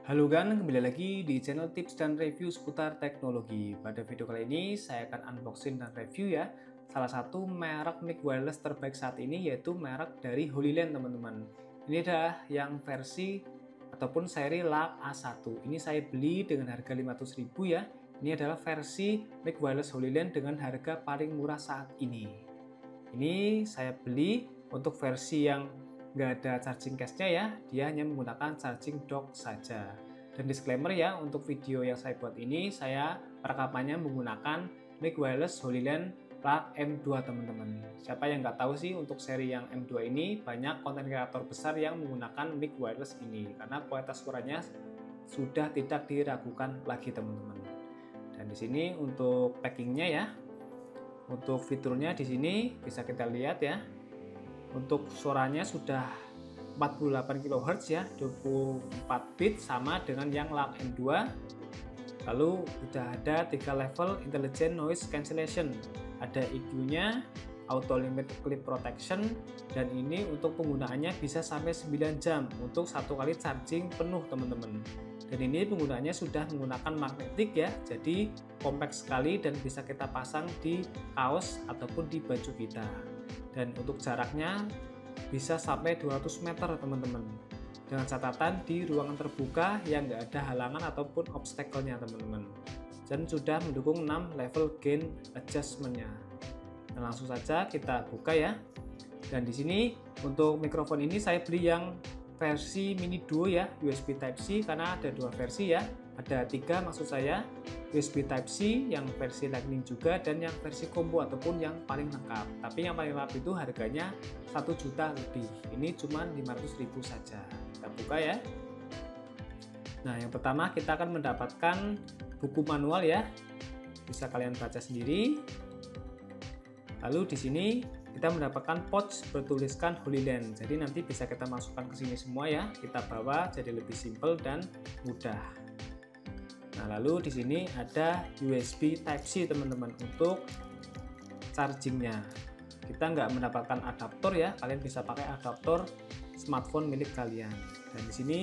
Halo gan, kembali lagi di channel tips dan review seputar teknologi. Pada video kali ini saya akan unboxing dan review ya salah satu merek mic wireless terbaik saat ini, yaitu merek dari Holyland teman-teman. Ini adalah yang versi ataupun seri LAC A1. Ini saya beli dengan harga 500.000 ya. Ini adalah versi mic wireless Holyland dengan harga paling murah saat ini. Ini saya beli untuk versi yang nggak ada charging case-nya ya, dia hanya menggunakan charging dock saja. Dan disclaimer ya, untuk video yang saya buat ini saya perekamannya menggunakan mic wireless Holyland LAC M2 teman-teman. Siapa yang nggak tahu sih, untuk seri yang M2 ini banyak konten kreator besar yang menggunakan mic wireless ini karena kualitas suaranya sudah tidak diragukan lagi teman-teman. Dan di sini untuk packingnya ya, untuk fiturnya di sini bisa kita lihat ya. Untuk suaranya sudah 48 kHz ya, 24 bit sama dengan yang LAC M2. Lalu sudah ada 3 level intelligent noise cancellation. Ada EQ-nya, auto limit clip protection, dan ini untuk penggunaannya bisa sampai 9 jam untuk satu kali charging penuh teman-teman. Dan ini penggunaannya sudah menggunakan magnetik ya, jadi kompak sekali dan bisa kita pasang di kaos ataupun di baju kita. Dan untuk jaraknya bisa sampai 200 meter teman-teman, dengan catatan di ruangan terbuka yang nggak ada halangan ataupun obstacle-nya teman-teman. Dan sudah mendukung 6 level gain adjustment-nya. Nah, langsung saja kita buka ya. Dan di sini untuk mikrofon ini saya beli yang versi mini duo ya, USB Type-C, karena ada 2 versi ya. Ada 3 maksud saya, USB Type-C yang versi Lightning juga, dan yang versi combo ataupun yang paling lengkap. Tapi yang paling lengkap itu harganya 1 juta lebih. Ini cuma 500.000 saja. Kita buka ya. Nah, yang pertama kita akan mendapatkan buku manual ya. Bisa kalian baca sendiri. Lalu di sini kita mendapatkan pouch bertuliskan Holyland. Jadi nanti bisa kita masukkan ke sini semua ya. Kita bawa jadi lebih simple dan mudah. Nah, lalu di sini ada USB Type-C teman-teman untuk chargingnya. Kita nggak mendapatkan adaptor ya, kalian bisa pakai adaptor smartphone milik kalian. Dan di sini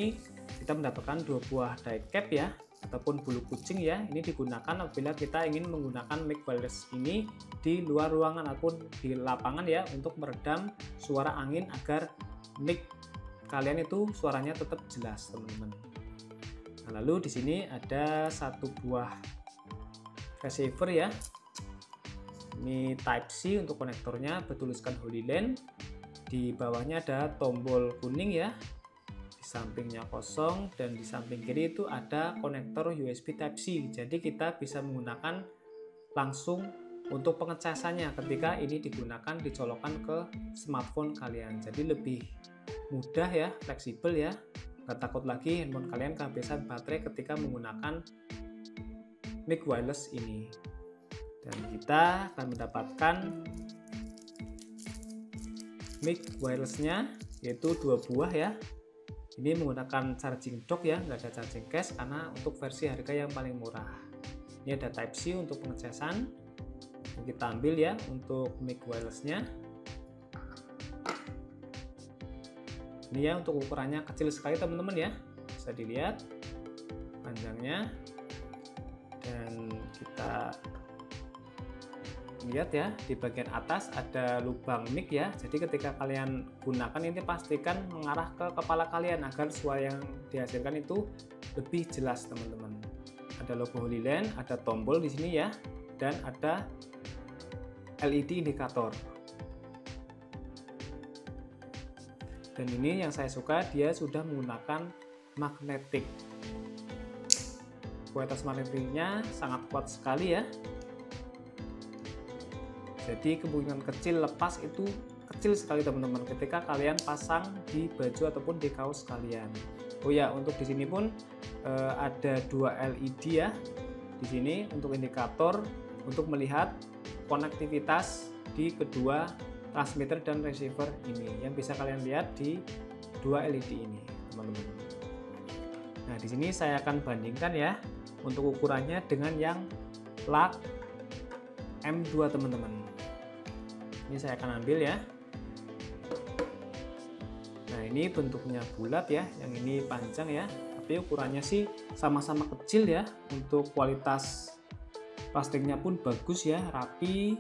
kita mendapatkan 2 buah die cap ya, ataupun bulu kucing ya. Ini digunakan apabila kita ingin menggunakan mic wireless ini di luar ruangan ataupun di lapangan ya, untuk meredam suara angin agar mic kalian itu suaranya tetap jelas teman-teman. Nah, lalu di sini ada 1 buah receiver ya. Ini Type-C untuk konektornya bertuliskan Holyland. Di bawahnya ada tombol kuning ya. Di sampingnya kosong, dan di samping kiri itu ada konektor USB Type-C. Jadi kita bisa menggunakan langsung untuk pengecasannya ketika ini digunakan dicolokkan ke smartphone kalian. Jadi lebih mudah ya, fleksibel ya. Nggak takut lagi handphone kalian kehabisan baterai ketika menggunakan mic wireless ini. Dan kita akan mendapatkan mic wirelessnya, yaitu 2 buah ya. Ini menggunakan charging dock ya, nggak ada charging case karena untuk versi harga yang paling murah. Ini ada Type-C untuk pengecasan. Kita ambil ya untuk mic wirelessnya. Ini ya, untuk ukurannya kecil sekali teman-teman ya, bisa dilihat panjangnya. Dan kita lihat ya, di bagian atas ada lubang mic ya, jadi ketika kalian gunakan ini pastikan mengarah ke kepala kalian agar suara yang dihasilkan itu lebih jelas teman-teman. Ada logo Holyland, ada tombol di sini ya, dan ada LED indikator. Dan ini yang saya suka, dia sudah menggunakan magnetik. Kualitas magnetiknya sangat kuat sekali ya. Jadi kemungkinan kecil lepas itu kecil sekali teman-teman ketika kalian pasang di baju ataupun di kaos kalian. Oh ya, untuk di sini pun ada 2 LED ya. Di sini untuk indikator untuk melihat konektivitas di kedua transmitter dan receiver ini, yang bisa kalian lihat di 2 LED ini teman-teman. Nah, di sini saya akan bandingkan ya untuk ukurannya dengan yang LAC M2 teman-teman. Ini saya akan ambil ya. Nah, ini bentuknya bulat ya, yang ini panjang ya, tapi ukurannya sih sama-sama kecil ya. Untuk kualitas plastiknya pun bagus ya, rapi,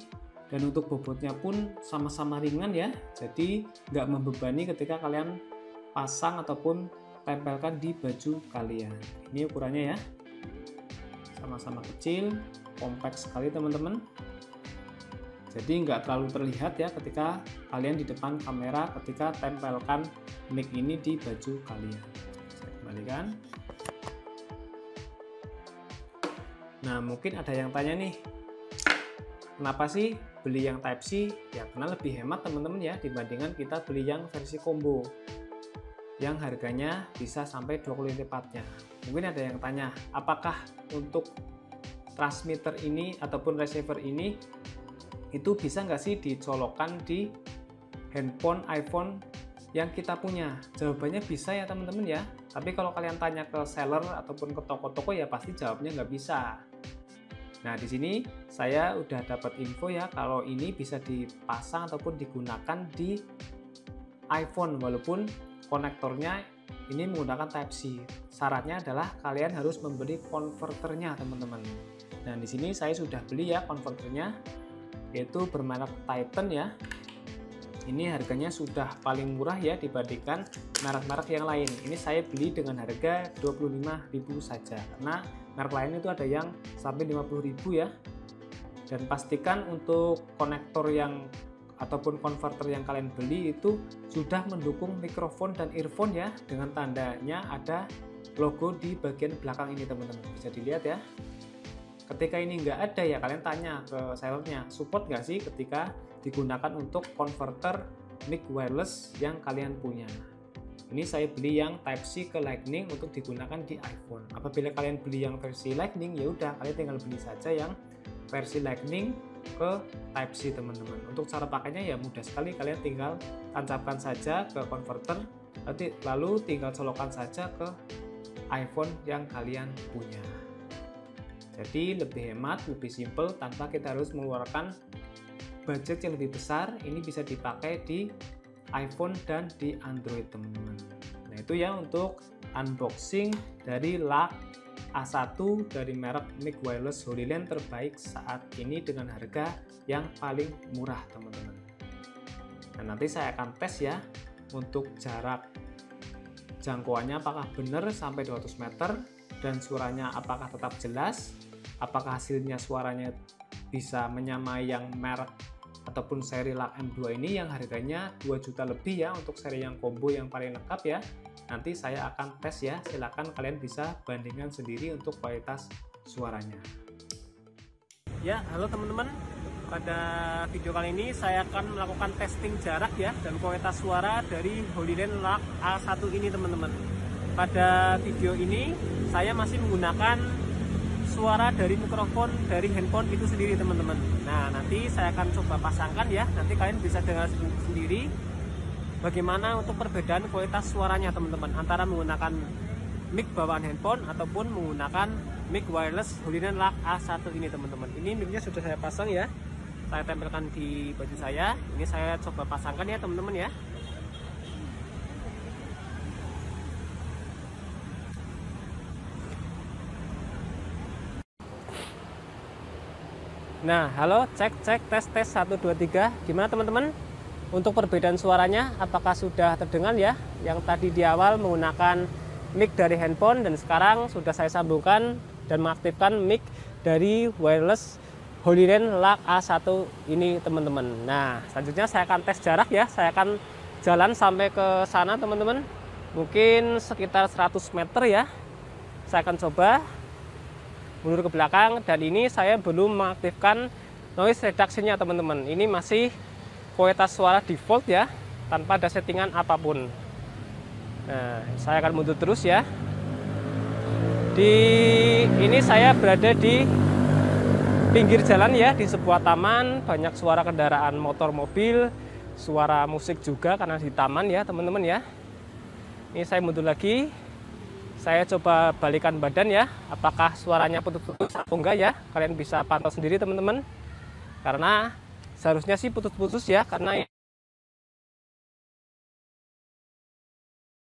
dan untuk bobotnya pun sama-sama ringan ya, jadi nggak membebani ketika kalian pasang ataupun tempelkan di baju kalian. Ini ukurannya ya, sama-sama kecil, kompak sekali teman-teman, jadi nggak terlalu terlihat ya ketika kalian di depan kamera ketika tempelkan mic ini di baju kalian. Saya kembalikan. Nah, mungkin ada yang tanya nih, kenapa sih beli yang Type C? Ya karena lebih hemat teman-teman ya, dibandingkan kita beli yang versi combo yang harganya bisa sampai 2 kali lipatnya. Mungkin ada yang tanya, apakah untuk transmitter ini ataupun receiver ini itu bisa nggak sih dicolokkan di handphone iPhone yang kita punya? Jawabannya bisa ya teman-teman ya, tapi kalau kalian tanya ke seller ataupun ke toko-toko ya pasti jawabnya nggak bisa. Nah, di sini saya udah dapat info ya kalau ini bisa dipasang ataupun digunakan di iPhone walaupun konektornya ini menggunakan Type C. Syaratnya adalah kalian harus membeli konverternya teman-teman. Dan di sini saya sudah beli ya konverternya, yaitu bermerek Titan ya. Ini harganya sudah paling murah ya dibandingkan merek-merek yang lain. Ini saya beli dengan harga 25.000 saja karena merek lain itu ada yang sampai 50.000 ya. Dan pastikan untuk konektor yang ataupun konverter yang kalian beli itu sudah mendukung mikrofon dan earphone ya, dengan tandanya ada logo di bagian belakang ini teman-teman, bisa dilihat ya. Ketika ini nggak ada ya kalian tanya ke sellernya, support nggak sih ketika digunakan untuk konverter mic wireless yang kalian punya. Ini saya beli yang Type C ke Lightning untuk digunakan di iPhone. Apabila kalian beli yang versi Lightning, ya udah kalian tinggal beli saja yang versi Lightning ke Type C teman-teman. Untuk cara pakainya ya mudah sekali, kalian tinggal tancapkan saja ke konverter, lalu tinggal colokkan saja ke iPhone yang kalian punya. Jadi lebih hemat, lebih simple tanpa kita harus mengeluarkan budget yang lebih besar. Ini bisa dipakai di iPhone dan di Android teman-teman. Nah itu ya untuk unboxing dari LAK A1 dari merek mic wireless HolyLand terbaik saat ini dengan harga yang paling murah teman-teman. Nah nanti saya akan tes ya untuk jarak jangkauannya apakah benar sampai 200 meter dan suaranya apakah tetap jelas, apakah hasilnya suaranya bisa menyamai yang merek ataupun seri LAK M2 ini yang harganya 2 juta lebih ya untuk seri yang combo yang paling lengkap ya. Nanti saya akan tes ya, silahkan kalian bisa bandingkan sendiri untuk kualitas suaranya. Ya, halo teman-teman. Pada video kali ini saya akan melakukan testing jarak ya dan kualitas suara dari HolyLand LAK A1 ini teman-teman. Pada video ini saya masih menggunakan suara dari mikrofon dari handphone itu sendiri teman-teman. Nah nanti saya akan coba pasangkan ya, nanti kalian bisa dengar sendiri bagaimana untuk perbedaan kualitas suaranya teman-teman antara menggunakan mic bawaan handphone ataupun menggunakan mic wireless HolyLand LAK A1 ini teman-teman. Ini micnya sudah saya pasang ya, saya tempelkan di baju saya. Ini saya coba pasangkan ya teman-teman ya. Nah, halo, cek tes 1 2 3. Gimana teman-teman? Untuk perbedaan suaranya apakah sudah terdengar ya? Yang tadi di awal menggunakan mic dari handphone dan sekarang sudah saya sambungkan dan mengaktifkan mic dari wireless HolyLand LAK A1 ini teman-teman. Nah, selanjutnya saya akan tes jarak ya. Saya akan jalan sampai ke sana teman-teman. Mungkin sekitar 100 meter ya. Saya akan coba mundur ke belakang dan ini saya belum mengaktifkan noise reduction-nya teman-teman. Ini masih kualitas suara default ya, tanpa ada settingan apapun. Nah, saya akan mundur terus ya. Ini saya berada di pinggir jalan ya, di sebuah taman, banyak suara kendaraan motor, mobil, suara musik juga karena di taman ya teman-teman ya. Ini saya mundur lagi. Saya coba balikan badan ya, apakah suaranya putus-putus atau enggak ya. Kalian bisa pantau sendiri teman-teman. Karena seharusnya sih putus-putus ya, karena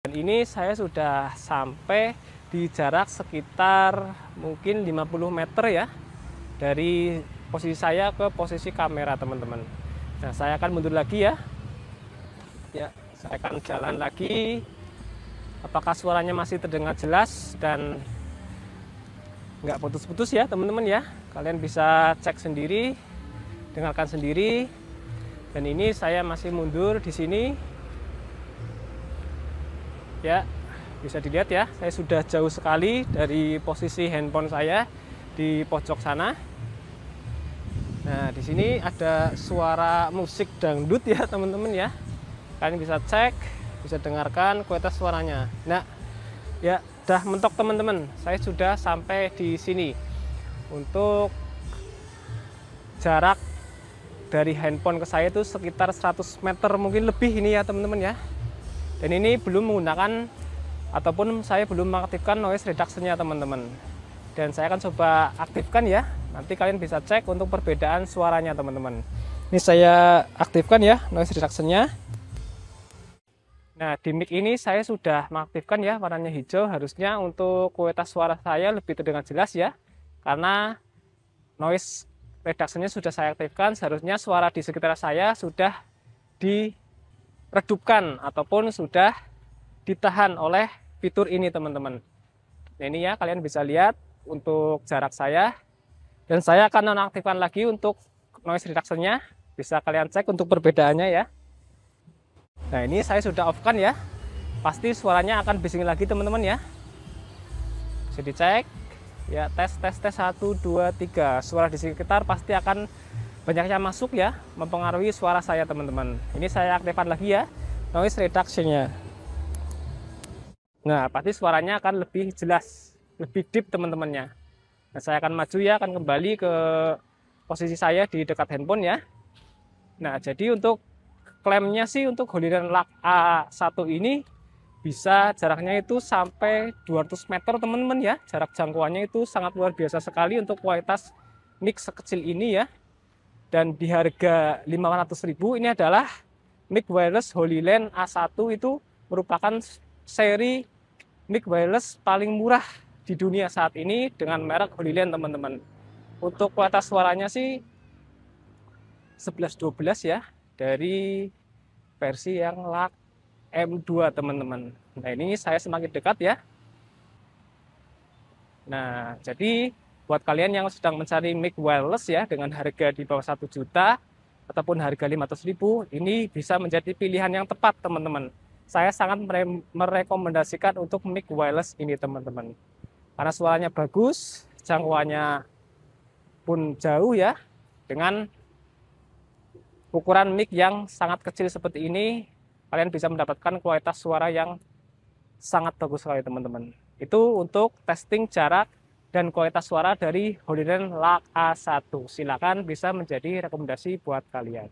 dan ini saya sudah sampai di jarak sekitar mungkin 50 meter ya dari posisi saya ke posisi kamera teman-teman. Nah, saya akan mundur lagi ya. Ya, saya akan jalan lagi. Apakah suaranya masih terdengar jelas dan nggak putus-putus ya teman-teman ya. Kalian bisa cek sendiri, dengarkan sendiri. Dan ini saya masih mundur di sini. Ya, bisa dilihat ya, saya sudah jauh sekali dari posisi handphone saya di pojok sana. Nah, di sini ada suara musik dangdut ya teman-teman ya. Kalian bisa cek, bisa dengarkan kualitas suaranya. Nah, ya udah mentok teman-teman. Saya sudah sampai di sini. Untuk jarak dari handphone ke saya itu sekitar 100 meter mungkin lebih ini ya teman-teman ya. Dan ini belum menggunakan ataupun saya belum mengaktifkan noise reduction-nya teman-teman. Dan saya akan coba aktifkan ya. Nanti kalian bisa cek untuk perbedaan suaranya teman-teman. Ini saya aktifkan ya noise reduction-nya. Nah, di mic ini saya sudah mengaktifkan ya warnanya hijau. Harusnya untuk kualitas suara saya lebih terdengar jelas ya. Karena noise reduction-nya sudah saya aktifkan. Seharusnya suara di sekitar saya sudah diredupkan ataupun sudah ditahan oleh fitur ini teman-teman. Nah, ini ya kalian bisa lihat untuk jarak saya. Dan saya akan nonaktifkan lagi untuk noise reduction-nya. Bisa kalian cek untuk perbedaannya ya. Nah, ini saya sudah off kan ya. Pasti suaranya akan bising lagi teman-teman ya. Bisa dicek. Ya, tes 1 2 3. Suara di sekitar pasti akan banyaknya masuk ya, mempengaruhi suara saya teman-teman. Ini saya aktifkan lagi ya noise reduction-nya. Nah, pasti suaranya akan lebih jelas, lebih deep teman-temannya. Nah, saya akan maju ya, akan kembali ke posisi saya di dekat handphone ya. Nah, jadi untuk klaimnya sih untuk Holyland Lux A1 ini bisa jaraknya itu sampai 200 meter teman-teman ya. Jarak jangkauannya itu sangat luar biasa sekali untuk kualitas mic sekecil ini ya. Dan di harga 500.000 ini adalah mic wireless Holyland A1 itu merupakan seri mic wireless paling murah di dunia saat ini dengan merek Holyland teman-teman. Untuk kualitas suaranya sih 11-12 ya dari versi yang Lux M2 teman-teman. Nah, ini saya semakin dekat ya. Nah, jadi buat kalian yang sedang mencari mic wireless ya dengan harga di bawah 1 juta ataupun harga 500.000, ini bisa menjadi pilihan yang tepat teman-teman. Saya sangat merekomendasikan untuk mic wireless ini teman-teman. Karena suaranya bagus, jangkauannya pun jauh ya, dengan ukuran mic yang sangat kecil seperti ini, kalian bisa mendapatkan kualitas suara yang sangat bagus sekali teman-teman. Itu untuk testing jarak dan kualitas suara dari Holyland Lux A1. Silakan bisa menjadi rekomendasi buat kalian.